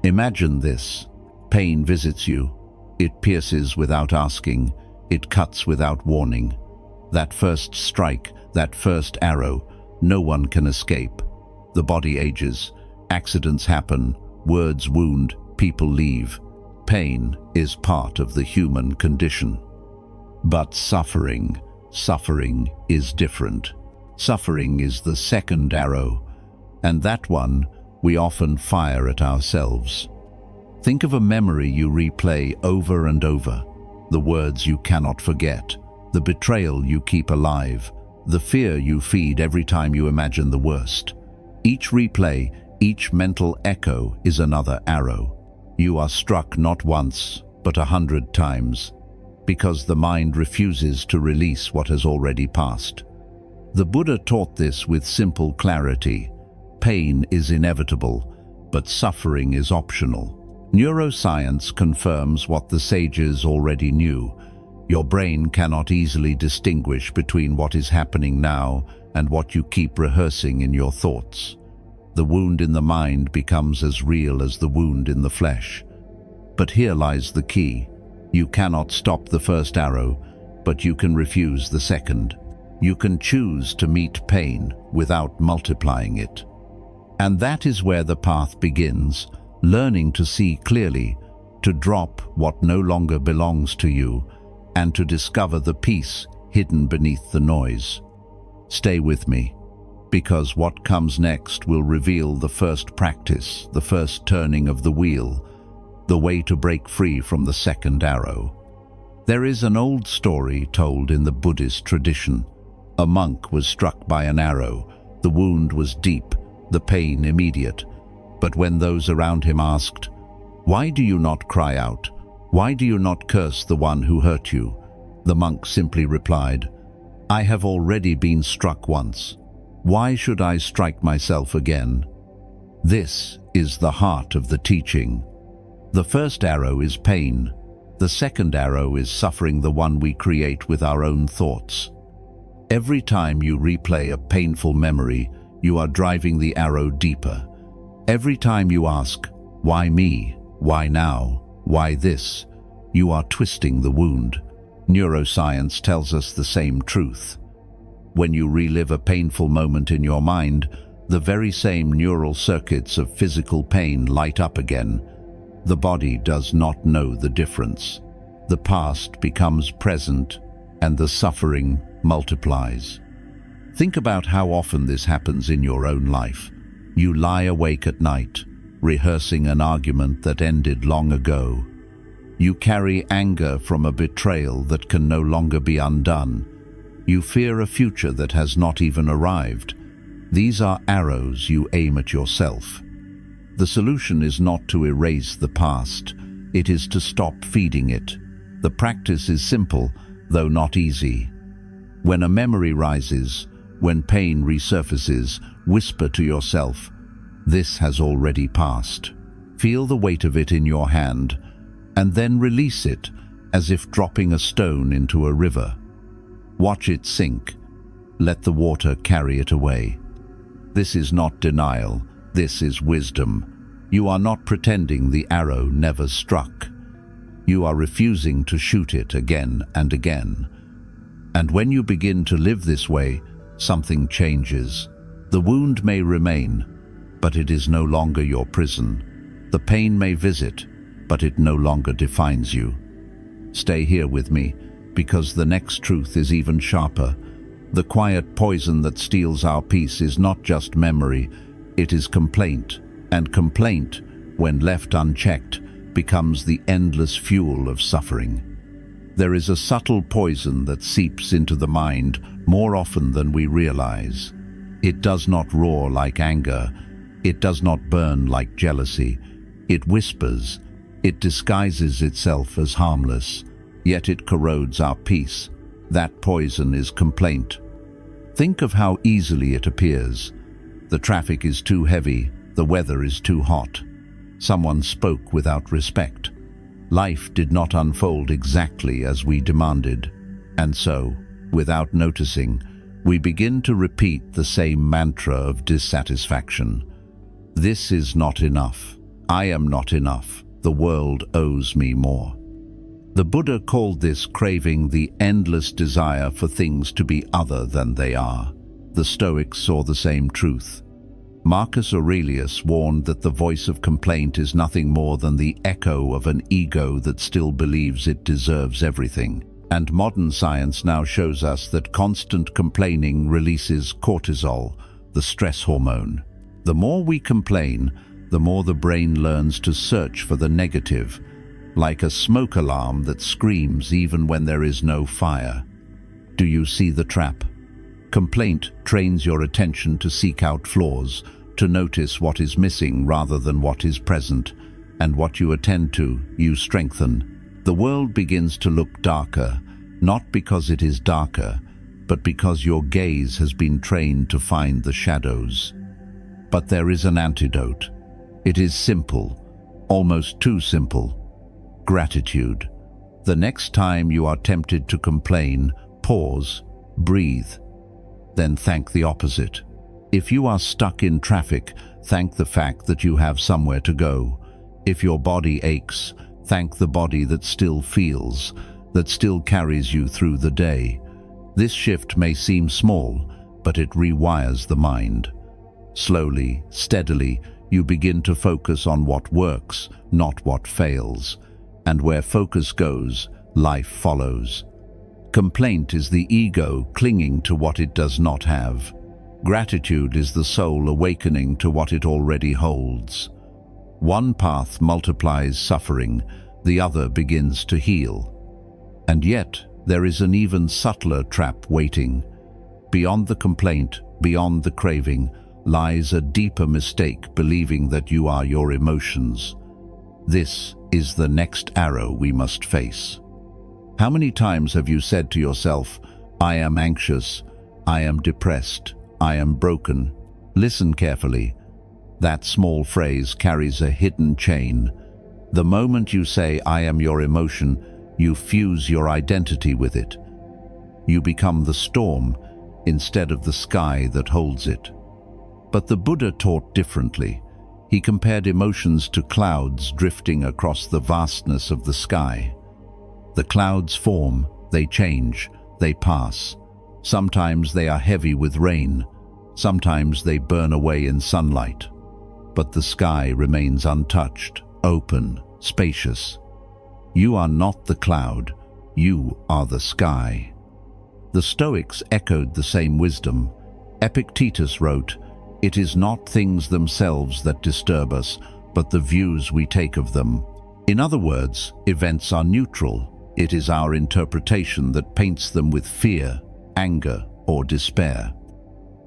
Imagine this. Pain visits you. It pierces without asking. It cuts without warning. That first strike, that first arrow, no one can escape. The body ages. Accidents happen. Words wound. People leave. Pain is part of the human condition. But suffering is different. Suffering is the second arrow, and that one we often fire at ourselves. Think of a memory you replay over and over, the words you cannot forget, the betrayal you keep alive, the fear you feed every time you imagine the worst. Each replay, each mental echo is another arrow. You are struck not once, but 100 times, because the mind refuses to release what has already passed. The Buddha taught this with simple clarity. Pain is inevitable, but suffering is optional. Neuroscience confirms what the sages already knew. Your brain cannot easily distinguish between what is happening now and what you keep rehearsing in your thoughts. The wound in the mind becomes as real as the wound in the flesh. But here lies the key. You cannot stop the first arrow, but you can refuse the second. You can choose to meet pain without multiplying it. And that is where the path begins, learning to see clearly, to drop what no longer belongs to you, and to discover the peace hidden beneath the noise. Stay with me, because what comes next will reveal the first practice, the first turning of the wheel, the way to break free from the second arrow. There is an old story told in the Buddhist tradition. A monk was struck by an arrow. The wound was deep, the pain immediate. But when those around him asked, "Why do you not cry out? Why do you not curse the one who hurt you?" the monk simply replied, "I have already been struck once. Why should I strike myself again?" This is the heart of the teaching. The first arrow is pain. The second arrow is suffering, the one we create with our own thoughts. Every time you replay a painful memory, you are driving the arrow deeper. Every time you ask, "Why me? Why now? Why this?" you are twisting the wound. Neuroscience tells us the same truth. When you relive a painful moment in your mind, the very same neural circuits of physical pain light up again. The body does not know the difference. The past becomes present, and the suffering multiplies. Think about how often this happens in your own life. You lie awake at night, rehearsing an argument that ended long ago. You carry anger from a betrayal that can no longer be undone. You fear a future that has not even arrived. These are arrows you aim at yourself. The solution is not to erase the past. It is to stop feeding it. The practice is simple, though not easy. When a memory rises, when pain resurfaces, whisper to yourself, "This has already passed." Feel the weight of it in your hand, and then release it as if dropping a stone into a river. Watch it sink. Let the water carry it away. This is not denial. This is wisdom. You are not pretending the arrow never struck. You are refusing to shoot it again and again. And when you begin to live this way, something changes. The wound may remain, but it is no longer your prison. The pain may visit, but it no longer defines you. Stay here with me, because the next truth is even sharper. The quiet poison that steals our peace is not just memory, it is complaint. And complaint, when left unchecked, becomes the endless fuel of suffering. There is a subtle poison that seeps into the mind more often than we realize. It does not roar like anger. It does not burn like jealousy. It whispers. It disguises itself as harmless, yet it corrodes our peace. That poison is complaint. Think of how easily it appears. The traffic is too heavy. The weather is too hot. Someone spoke without respect. Life did not unfold exactly as we demanded. And so, without noticing, we begin to repeat the same mantra of dissatisfaction. This is not enough. I am not enough. The world owes me more. The Buddha called this craving the endless desire for things to be other than they are. The Stoics saw the same truth. Marcus Aurelius warned that the voice of complaint is nothing more than the echo of an ego that still believes it deserves everything. And modern science now shows us that constant complaining releases cortisol, the stress hormone. The more we complain, the more the brain learns to search for the negative, like a smoke alarm that screams even when there is no fire. Do you see the trap? Complaint trains your attention to seek out flaws, to notice what is missing rather than what is present, and what you attend to, you strengthen. The world begins to look darker, not because it is darker, but because your gaze has been trained to find the shadows. But there is an antidote. It is simple, almost too simple. Gratitude. The next time you are tempted to complain, pause, breathe, then thank the opposite. If you are stuck in traffic, thank the fact that you have somewhere to go. If your body aches, thank the body that still feels, that still carries you through the day. This shift may seem small, but it rewires the mind. Slowly, steadily, you begin to focus on what works, not what fails. And where focus goes, life follows. Complaint is the ego clinging to what it does not have. Gratitude is the soul awakening to what it already holds. One path multiplies suffering, the other begins to heal. And yet, there is an even subtler trap waiting. Beyond the complaint, beyond the craving, lies a deeper mistake, believing that you are your emotions. This is the next arrow we must face. How many times have you said to yourself, I am anxious, I am depressed, I am broken? Listen carefully. That small phrase carries a hidden chain. The moment you say, I am your emotion, you fuse your identity with it. You become the storm instead of the sky that holds it. But the Buddha taught differently. He compared emotions to clouds drifting across the vastness of the sky. The clouds form, they change, they pass. Sometimes they are heavy with rain, sometimes they burn away in sunlight. But the sky remains untouched, open, spacious. You are not the cloud, you are the sky. The Stoics echoed the same wisdom. Epictetus wrote, "It is not things themselves that disturb us, but the views we take of them." In other words, events are neutral. It is our interpretation that paints them with fear, anger, or despair.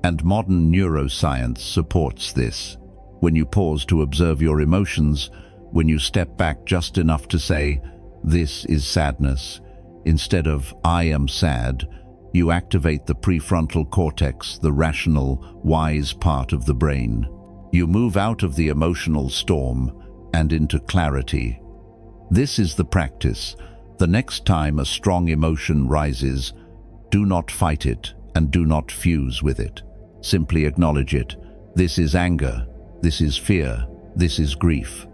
And modern neuroscience supports this. When you pause to observe your emotions, when you step back just enough to say, "This is sadness," instead of "I am sad," you activate the prefrontal cortex, the rational, wise part of the brain. You move out of the emotional storm and into clarity. This is the practice. The next time a strong emotion rises, do not fight it and do not fuse with it. Simply acknowledge it. This is anger. This is fear. This is grief.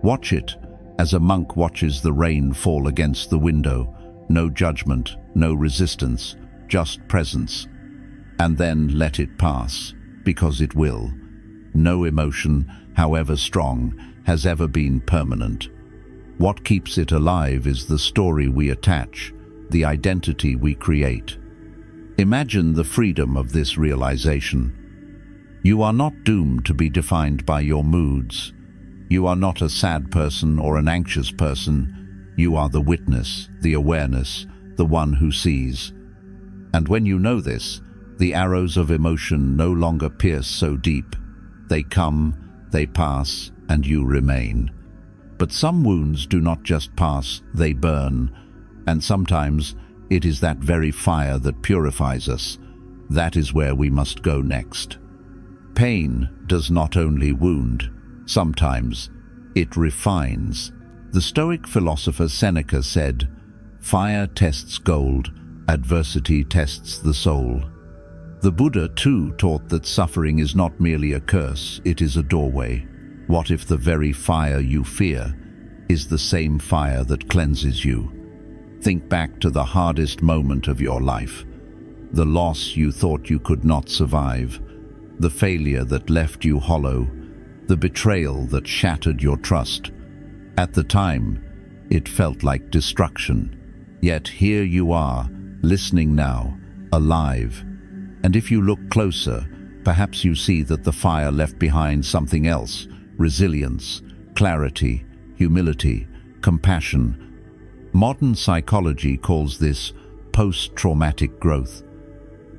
Watch it as a monk watches the rain fall against the window. No judgment, no resistance, just presence. And then let it pass, because it will. No emotion, however strong, has ever been permanent. What keeps it alive is the story we attach, the identity we create. Imagine the freedom of this realization. You are not doomed to be defined by your moods. You are not a sad person or an anxious person. You are the witness, the awareness, the one who sees. And when you know this, the arrows of emotion no longer pierce so deep. They come, they pass, and you remain. But some wounds do not just pass, they burn. And sometimes it is that very fire that purifies us. That is where we must go next. Pain does not only wound, sometimes it refines. The Stoic philosopher Seneca said, "Fire tests gold, adversity tests the soul." The Buddha too taught that suffering is not merely a curse, it is a doorway. What if the very fire you fear is the same fire that cleanses you? Think back to the hardest moment of your life, the loss you thought you could not survive, the failure that left you hollow, the betrayal that shattered your trust. At the time, it felt like destruction. Yet here you are, listening now, alive. And if you look closer, perhaps you see that the fire left behind something else: resilience, clarity, humility, compassion. Modern psychology calls this post-traumatic growth.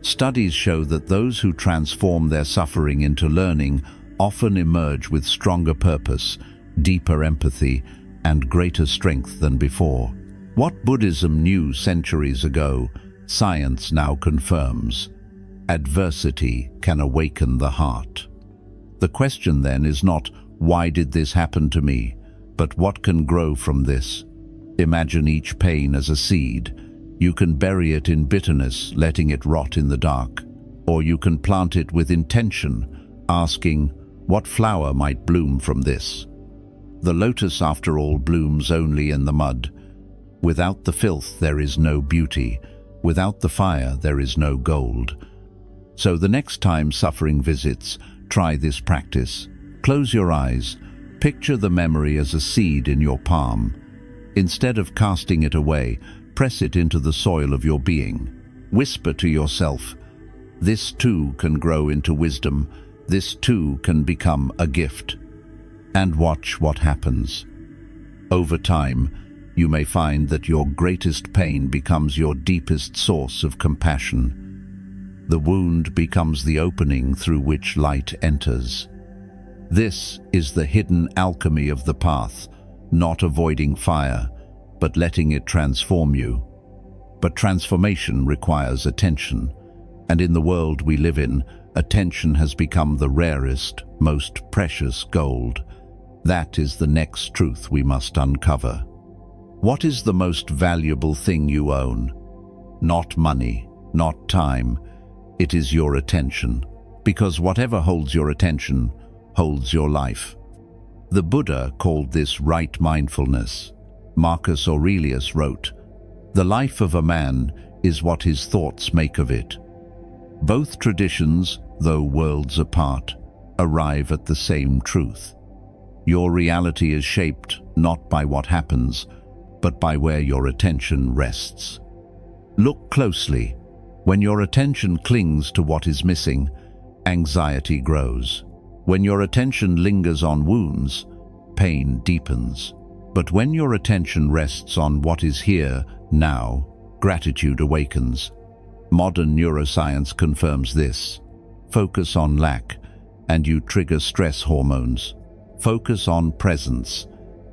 Studies show that those who transform their suffering into learning often emerge with stronger purpose, deeper empathy, and greater strength than before. What Buddhism knew centuries ago, science now confirms. Adversity can awaken the heart. The question then is not, why did this happen to me, but what can grow from this? Imagine each pain as a seed. You can bury it in bitterness, letting it rot in the dark. Or you can plant it with intention, asking, what flower might bloom from this? The lotus, after all, blooms only in the mud. Without the filth there is no beauty. Without the fire there is no gold. So the next time suffering visits, try this practice. Close your eyes. Picture the memory as a seed in your palm. Instead of casting it away, press it into the soil of your being. Whisper to yourself, this too can grow into wisdom. This too can become a gift. And watch what happens. Over time, you may find that your greatest pain becomes your deepest source of compassion. The wound becomes the opening through which light enters. This is the hidden alchemy of the path, not avoiding fire, but letting it transform you. But transformation requires attention, and in the world we live in, attention has become the rarest, most precious gold. That is the next truth we must uncover. What is the most valuable thing you own? Not money, not time. It is your attention, because whatever holds your attention holds your life. The Buddha called this right mindfulness. Marcus Aurelius wrote, "The life of a man is what his thoughts make of it." Both traditions, though worlds apart, arrive at the same truth. Your reality is shaped not by what happens, but by where your attention rests. Look closely. When your attention clings to what is missing, anxiety grows. When your attention lingers on wounds, pain deepens. But when your attention rests on what is here, now, gratitude awakens. Modern neuroscience confirms this. Focus on lack, and you trigger stress hormones. Focus on presence,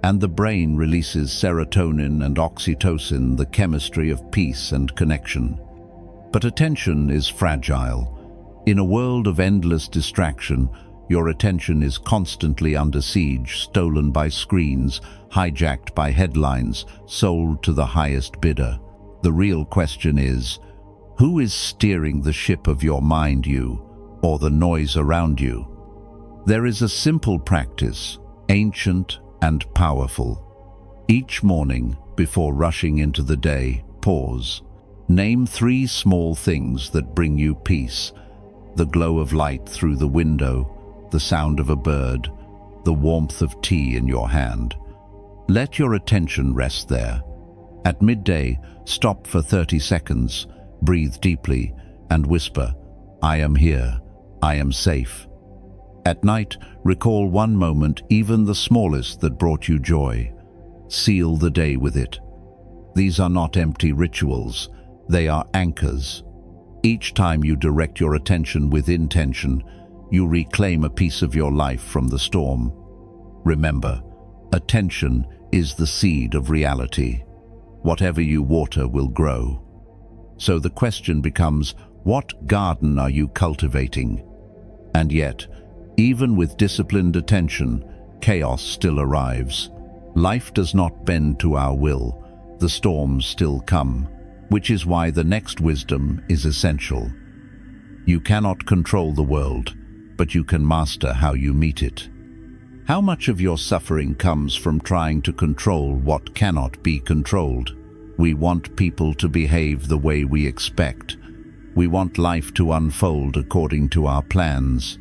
and the brain releases serotonin and oxytocin, the chemistry of peace and connection. But attention is fragile. In a world of endless distraction, your attention is constantly under siege, stolen by screens, hijacked by headlines, sold to the highest bidder. The real question is, who is steering the ship of your mind, you, or the noise around you? There is a simple practice, ancient and powerful. Each morning, before rushing into the day, pause. Name 3 small things that bring you peace: the glow of light through the window, the sound of a bird, the warmth of tea in your hand. Let your attention rest there. At midday, stop for 30 seconds, breathe deeply, and whisper, "I am here, I am safe." At night, recall one moment, even the smallest, that brought you joy. Seal the day with it. These are not empty rituals, they are anchors. Each time you direct your attention with intention, you reclaim a piece of your life from the storm. Remember, attention is the seed of reality. Whatever you water will grow. So the question becomes, what garden are you cultivating? And yet, even with disciplined attention, chaos still arrives. Life does not bend to our will. The storms still come, which is why the next wisdom is essential. You cannot control the world, but you can master how you meet it. How much of your suffering comes from trying to control what cannot be controlled? We want people to behave the way we expect. We want life to unfold according to our plans.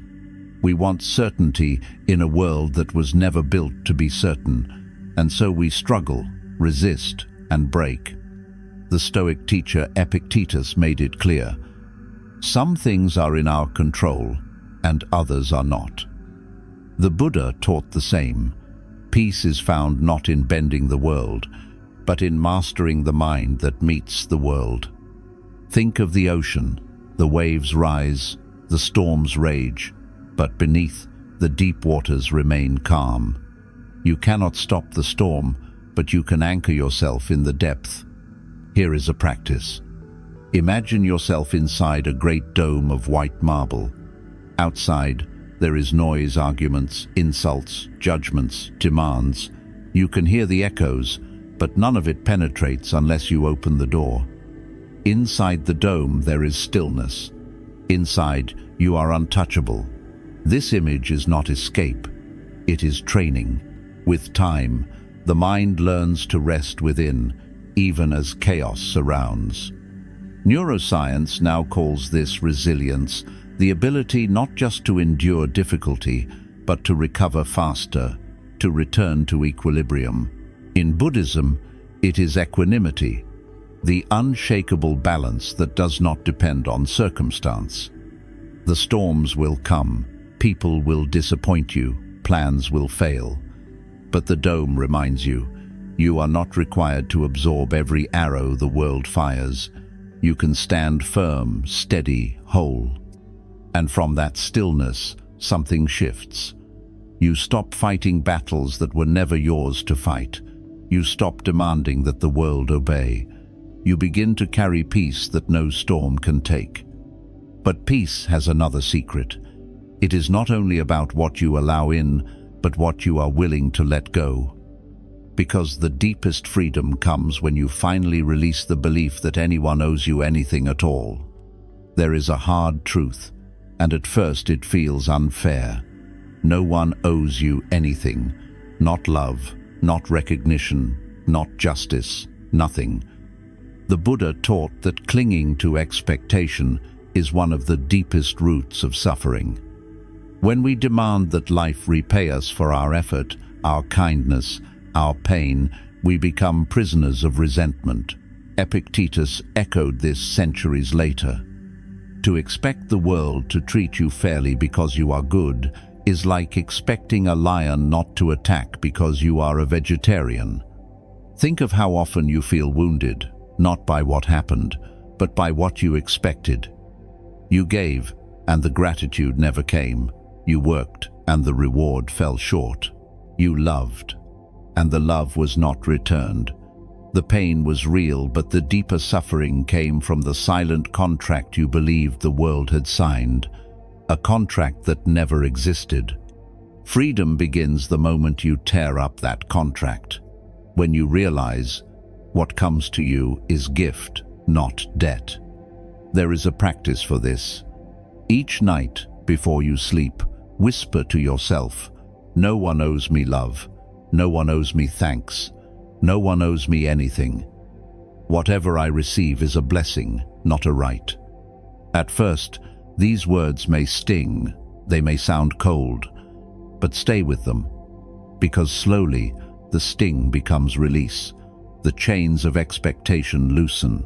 We want certainty in a world that was never built to be certain, and so we struggle, resist, and break. The Stoic teacher Epictetus made it clear: some things are in our control, and others are not. The Buddha taught the same. Peace is found not in bending the world, but in mastering the mind that meets the world. Think of the ocean. The waves rise, the storms rage, but beneath, the deep waters remain calm. You cannot stop the storm, but you can anchor yourself in the depth. Here is a practice. Imagine yourself inside a great dome of white marble. Outside, there is noise, arguments, insults, judgments, demands. You can hear the echoes, but none of it penetrates unless you open the door. Inside the dome, there is stillness. Inside, you are untouchable. This image is not escape. It is training. With time, the mind learns to rest within, even as chaos surrounds. Neuroscience now calls this resilience, the ability not just to endure difficulty, but to recover faster, to return to equilibrium. In Buddhism, it is equanimity, the unshakable balance that does not depend on circumstance. The storms will come, people will disappoint you, plans will fail. But the dome reminds you, you are not required to absorb every arrow the world fires. You can stand firm, steady, whole. And from that stillness, something shifts. You stop fighting battles that were never yours to fight. You stop demanding that the world obey. You begin to carry peace that no storm can take. But peace has another secret. It is not only about what you allow in, but what you are willing to let go. Because the deepest freedom comes when you finally release the belief that anyone owes you anything at all. There is a hard truth, and at first it feels unfair. No one owes you anything. Not love, not recognition, not justice, nothing. The Buddha taught that clinging to expectation is one of the deepest roots of suffering. When we demand that life repay us for our effort, our kindness, our pain, we become prisoners of resentment. Epictetus echoed this centuries later. To expect the world to treat you fairly because you are good is like expecting a lion not to attack because you are a vegetarian. Think of how often you feel wounded, not by what happened, but by what you expected. You gave, and the gratitude never came. You worked, and the reward fell short. You loved, and the love was not returned. The pain was real, but the deeper suffering came from the silent contract you believed the world had signed, a contract that never existed. Freedom begins the moment you tear up that contract, when you realize what comes to you is gift, not debt. There is a practice for this. Each night, before you sleep, whisper to yourself, "No one owes me love. No one owes me thanks. No one owes me anything. Whatever I receive is a blessing, not a right." At first, these words may sting, they may sound cold, but stay with them, because slowly the sting becomes release. The chains of expectation loosen,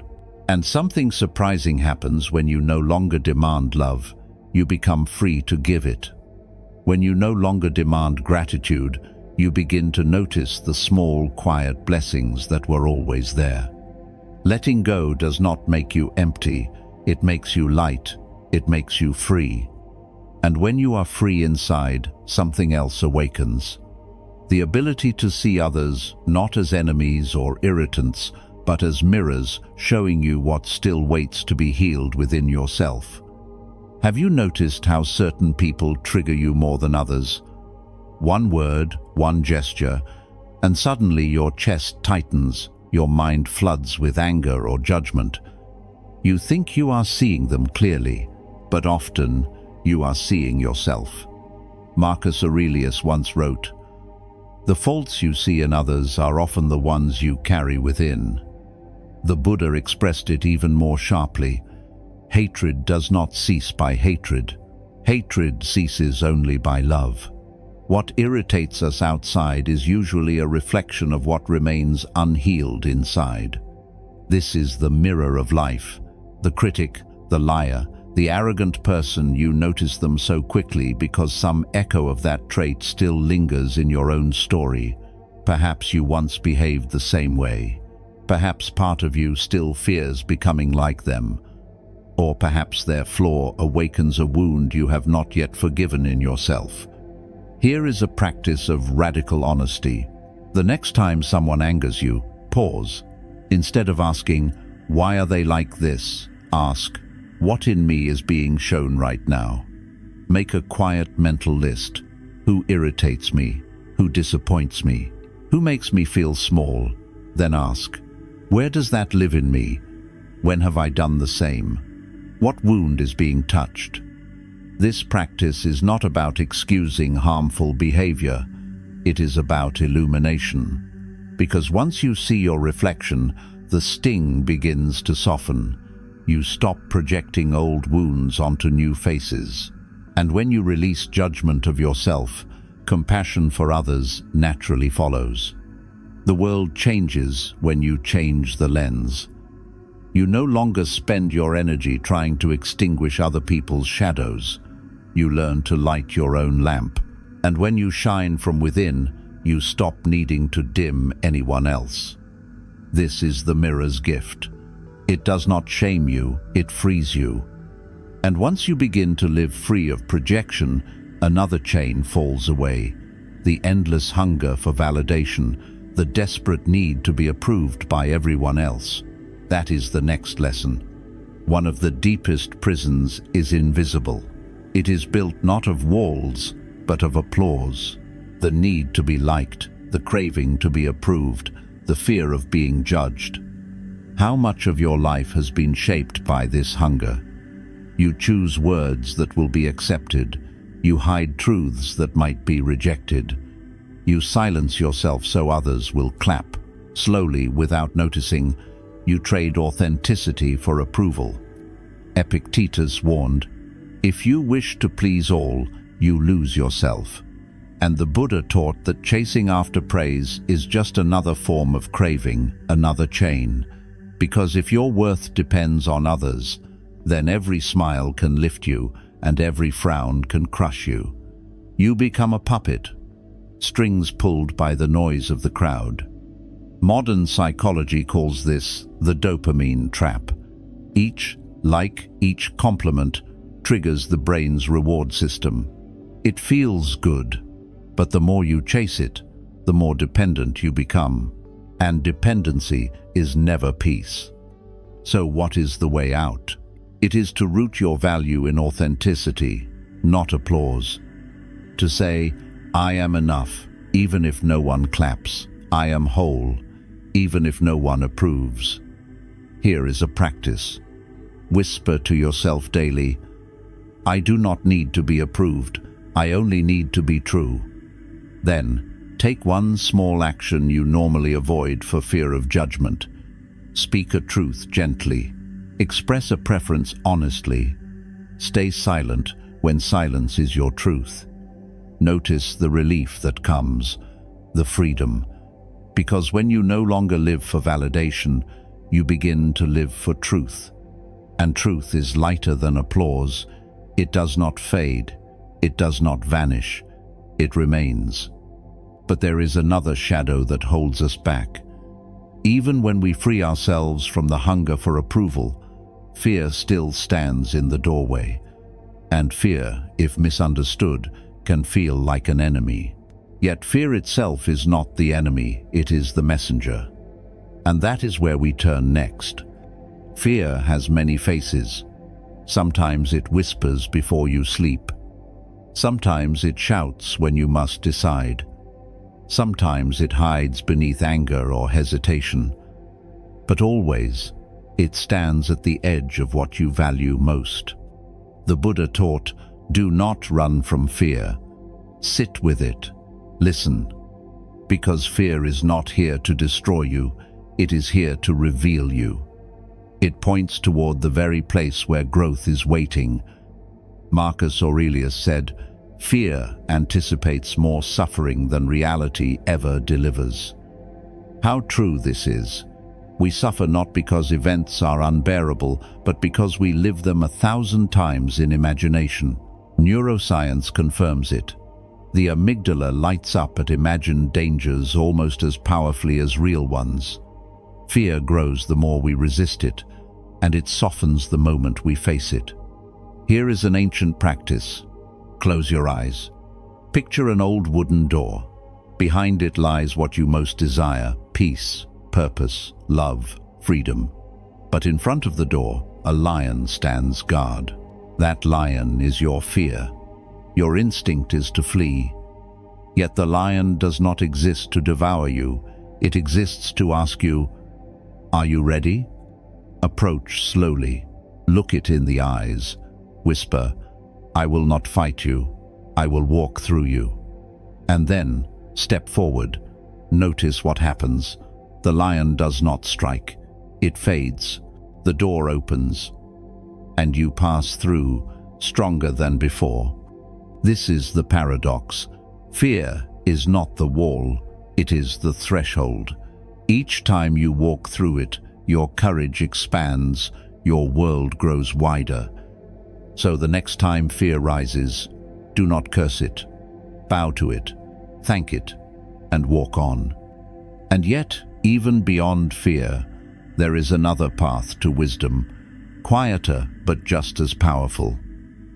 and something surprising happens when you no longer demand love. You become free to give it. When you no longer demand gratitude, you begin to notice the small, quiet blessings that were always there. Letting go does not make you empty, it makes you light, it makes you free. And when you are free inside, something else awakens. The ability to see others not as enemies or irritants, but as mirrors showing you what still waits to be healed within yourself. Have you noticed how certain people trigger you more than others? One word, one gesture, and suddenly your chest tightens, your mind floods with anger or judgment. You think you are seeing them clearly, but often you are seeing yourself. Marcus Aurelius once wrote, "The faults you see in others are often the ones you carry within." The Buddha expressed it even more sharply. Hatred does not cease by hatred. Hatred ceases only by love. What irritates us outside is usually a reflection of what remains unhealed inside. This is the mirror of life. The critic, the liar, the arrogant person, you notice them so quickly because some echo of that trait still lingers in your own story. Perhaps you once behaved the same way. Perhaps part of you still fears becoming like them. Or perhaps their flaw awakens a wound you have not yet forgiven in yourself. Here is a practice of radical honesty. The next time someone angers you, pause. Instead of asking, "Why are they like this?" ask, "What in me is being shown right now?" Make a quiet mental list. Who irritates me? Who disappoints me? Who makes me feel small? Then ask, where does that live in me? When have I done the same? What wound is being touched? This practice is not about excusing harmful behavior. It is about illumination. Because once you see your reflection, the sting begins to soften. You stop projecting old wounds onto new faces. And when you release judgment of yourself, compassion for others naturally follows. The world changes when you change the lens. You no longer spend your energy trying to extinguish other people's shadows. You learn to light your own lamp. And when you shine from within, you stop needing to dim anyone else. This is the mirror's gift. It does not shame you, it frees you. And once you begin to live free of projection, another chain falls away. The endless hunger for validation, the desperate need to be approved by everyone else. That is the next lesson. One of the deepest prisons is invisible. It is built not of walls, but of applause. The need to be liked, the craving to be approved, the fear of being judged. How much of your life has been shaped by this hunger? You choose words that will be accepted. You hide truths that might be rejected. You silence yourself so others will clap. Slowly, without noticing, you trade authenticity for approval. Epictetus warned, "If you wish to please all, you lose yourself." And the Buddha taught that chasing after praise is just another form of craving, another chain. Because if your worth depends on others, then every smile can lift you and every frown can crush you. You become a puppet, strings pulled by the noise of the crowd. Modern psychology calls this the dopamine trap. Each like, each compliment triggers the brain's reward system. It feels good, but the more you chase it, the more dependent you become. And dependency is never peace. So what is the way out? It is to root your value in authenticity, not applause. To say, "I am enough, even if no one claps. I am whole, even if no one approves." Here is a practice. Whisper to yourself daily, "I do not need to be approved. I only need to be true." Then, take one small action you normally avoid for fear of judgment. Speak a truth gently. Express a preference honestly. Stay silent when silence is your truth. Notice the relief that comes, the freedom. Because when you no longer live for validation, you begin to live for truth. And truth is lighter than applause. It does not fade. It does not vanish. It remains. But there is another shadow that holds us back. Even when we free ourselves from the hunger for approval, fear still stands in the doorway. And fear, if misunderstood, can feel like an enemy. Yet fear itself is not the enemy, it is the messenger. And that is where we turn next. Fear has many faces. Sometimes it whispers before you sleep. Sometimes it shouts when you must decide. Sometimes it hides beneath anger or hesitation. But always, it stands at the edge of what you value most. The Buddha taught, "Do not run from fear. Sit with it. Listen. Because fear is not here to destroy you, it is here to reveal you. It points toward the very place where growth is waiting. Marcus Aurelius said, "Fear anticipates more suffering than reality ever delivers." How true this is. We suffer not because events are unbearable, but because we live them 1,000 times in imagination. Neuroscience confirms it. The amygdala lights up at imagined dangers almost as powerfully as real ones. Fear grows the more we resist it, and it softens the moment we face it. Here is an ancient practice. Close your eyes. Picture an old wooden door. Behind it lies what you most desire: peace, purpose, love, freedom. But in front of the door, a lion stands guard. That lion is your fear. Your instinct is to flee. Yet the lion does not exist to devour you. It exists to ask you, "Are you ready?" Approach slowly. Look it in the eyes. Whisper, "I will not fight you. I will walk through you." And then, step forward. Notice what happens. The lion does not strike. It fades. The door opens. And you pass through, stronger than before. This is the paradox. Fear is not the wall. It is the threshold. Each time you walk through it, your courage expands, your world grows wider. So the next time fear rises, do not curse it. Bow to it, thank it, and walk on. And yet, even beyond fear, there is another path to wisdom, quieter but just as powerful.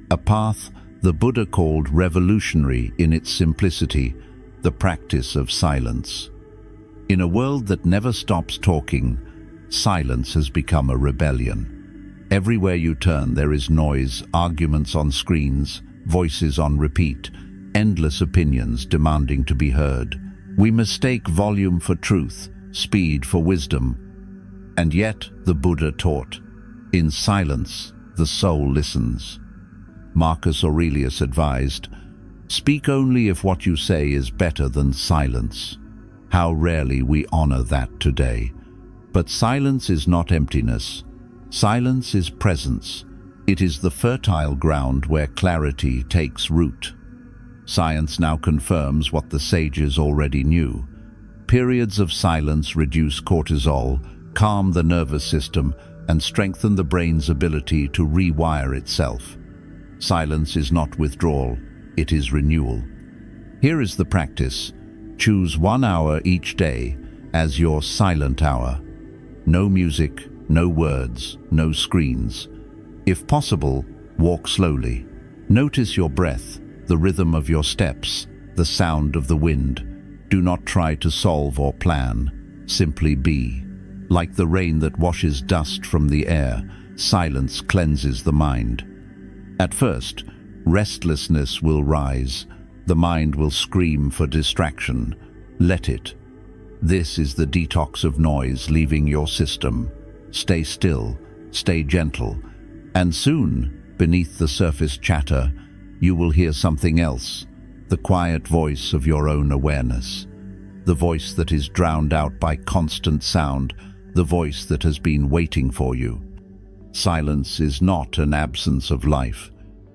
A path the Buddha called revolutionary in its simplicity, the practice of silence. In a world that never stops talking, silence has become a rebellion. Everywhere you turn there is noise, arguments on screens, voices on repeat, endless opinions demanding to be heard. We mistake volume for truth, speed for wisdom. And yet, the Buddha taught, in silence, the soul listens. Marcus Aurelius advised, "Speak only if what you say is better than silence." How rarely we honor that today. But silence is not emptiness. Silence is presence. It is the fertile ground where clarity takes root. Science now confirms what the sages already knew. Periods of silence reduce cortisol, calm the nervous system, and strengthen the brain's ability to rewire itself. Silence is not withdrawal, it is renewal. Here is the practice. Choose 1 hour each day as your silent hour. No music, no words, no screens. If possible, walk slowly. Notice your breath, the rhythm of your steps, the sound of the wind. Do not try to solve or plan. Simply be. Like the rain that washes dust from the air, silence cleanses the mind. At first, restlessness will rise. The mind will scream for distraction. Let it. This is the detox of noise leaving your system. Stay still, stay gentle, and soon, beneath the surface chatter, you will hear something else, the quiet voice of your own awareness, the voice that is drowned out by constant sound, the voice that has been waiting for you. Silence is not an absence of life.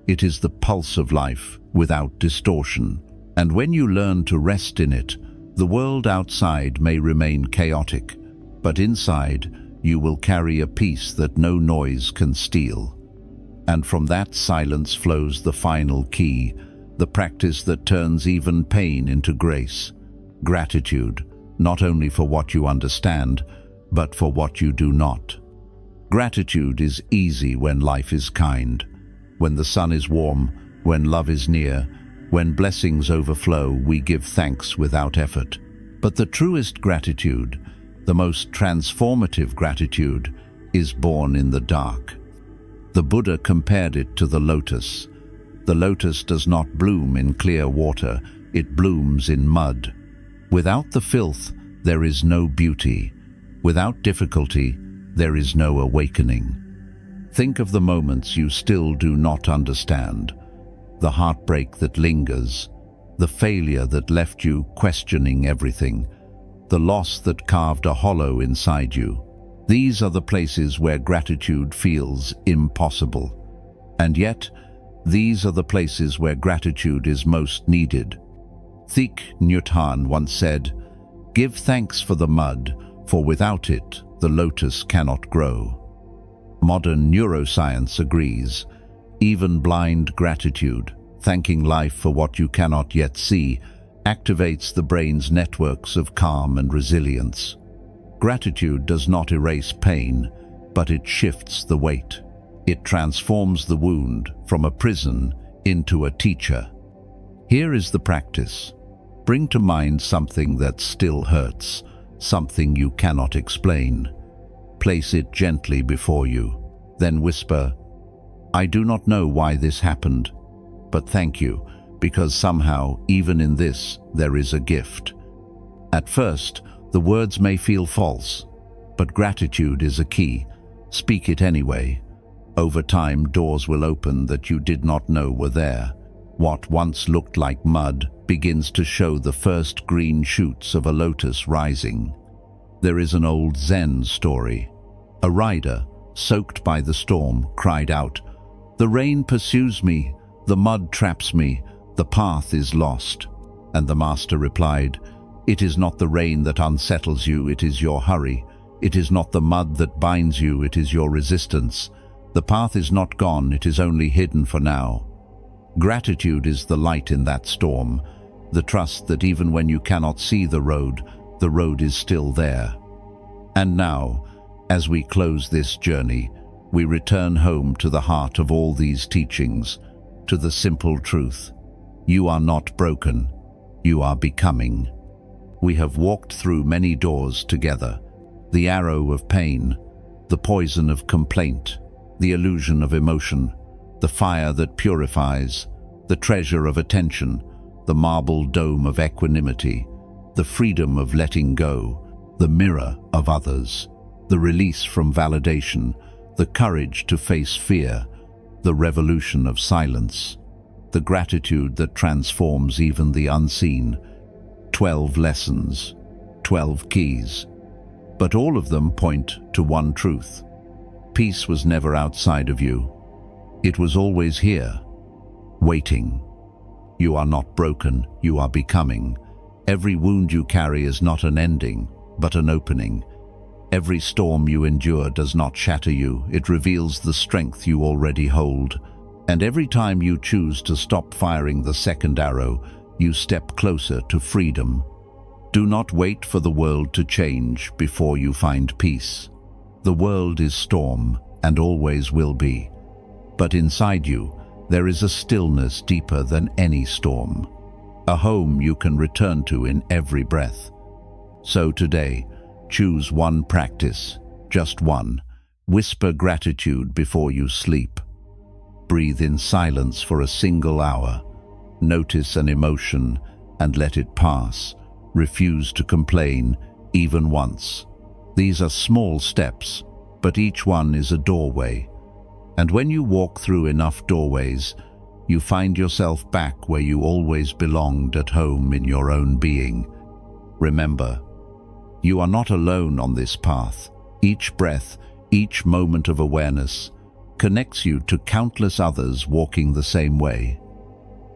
It is the pulse of life without distortion. And when you learn to rest in it, the world outside may remain chaotic, but inside you will carry a peace that no noise can steal. And from that silence flows the final key, the practice that turns even pain into grace. Gratitude, not only for what you understand, but for what you do not. Gratitude is easy when life is kind, when the sun is warm, when love is near, when blessings overflow, we give thanks without effort. But the truest gratitude, the most transformative gratitude, is born in the dark. The Buddha compared it to the lotus. The lotus does not bloom in clear water, it blooms in mud. Without the filth, there is no beauty. Without difficulty, there is no awakening. Think of the moments you still do not understand, the heartbreak that lingers, the failure that left you questioning everything, the loss that carved a hollow inside you. These are the places where gratitude feels impossible. And yet, these are the places where gratitude is most needed. Thich Nhat Hanh once said, "Give thanks for the mud, for without it, the lotus cannot grow." Modern neuroscience agrees. Even blind gratitude, thanking life for what you cannot yet see, activates the brain's networks of calm and resilience. Gratitude does not erase pain, but it shifts the weight. It transforms the wound from a prison into a teacher. Here is the practice. Bring to mind something that still hurts, something you cannot explain. Place it gently before you. Then whisper, "I do not know why this happened, but thank you, because somehow, even in this, there is a gift." At first, the words may feel false, but gratitude is a key. Speak it anyway. Over time, doors will open that you did not know were there. What once looked like mud begins to show the first green shoots of a lotus rising. There is an old Zen story. A rider, soaked by the storm, cried out, "The rain pursues me, the mud traps me, the path is lost." And the master replied, "It is not the rain that unsettles you, it is your hurry. It is not the mud that binds you, it is your resistance. The path is not gone, it is only hidden for now." Gratitude is the light in that storm, the trust that even when you cannot see the road is still there. And now, as we close this journey, we return home to the heart of all these teachings, to the simple truth. You are not broken, you are becoming. We have walked through many doors together, the arrow of pain, the poison of complaint, the illusion of emotion, the fire that purifies, the treasure of attention, the marble dome of equanimity, the freedom of letting go, the mirror of others, the release from validation, the courage to face fear, the revolution of silence, the gratitude that transforms even the unseen. 12 lessons, 12 keys. But all of them point to one truth. Peace was never outside of you. It was always here, waiting. You are not broken, you are becoming. Every wound you carry is not an ending, but an opening. Every storm you endure does not shatter you, it reveals the strength you already hold. And every time you choose to stop firing the second arrow, you step closer to freedom. Do not wait for the world to change before you find peace. The world is storm, and always will be. But inside you, there is a stillness deeper than any storm. A home you can return to in every breath. So today, choose one practice, just one. Whisper gratitude before you sleep. Breathe in silence for a single hour. Notice an emotion and let it pass. Refuse to complain, even once. These are small steps, but each one is a doorway. And when you walk through enough doorways, you find yourself back where you always belonged, at home in your own being. Remember, you are not alone on this path. Each breath, each moment of awareness connects you to countless others walking the same way.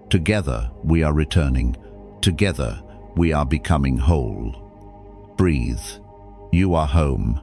Together, we are returning. Together, we are becoming whole. Breathe. You are home.